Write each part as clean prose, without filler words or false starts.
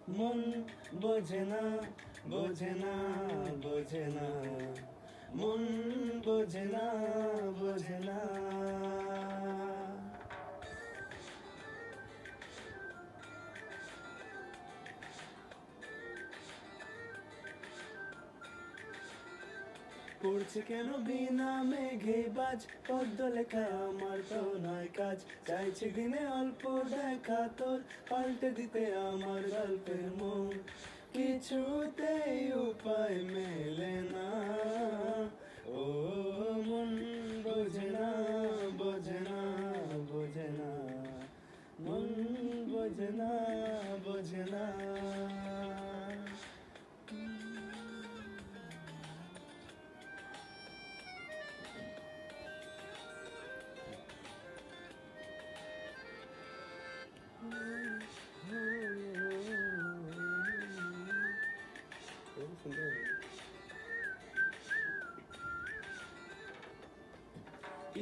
মন বোঝে না, বোঝে না, বোঝে না, মন বোঝে না, বোঝে না। পড়ছে কেন বিনা মেঘে বাজ, পদ্ম লেখায় আমার তো নয় কাজ। চাইছে দিনে অল্প দেখা তোর, পাল্টে দিতে আমার গল্পের মন। কিছুতেই উপায় মেলে না, ও মন বোঝে না, বোঝে না, বোঝে না, মন বোঝে না, বোঝে না।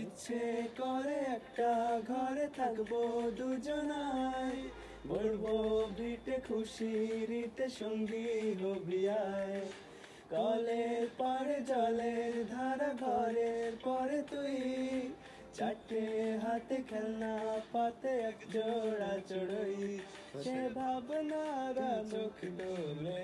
ইচ্ছে করে একটা ঘরে থাকবো দুজনায়, বলবো ভিটে খুশিরিতে সঙ্গী হবি আয়। কলের পাড়ে জলের ধারা, ঘরের পরে তুই, চারটে হাতে খেলনা পাতে এক জোড়া চড়ুই, সে ভাবনারা চোখ ডোলে।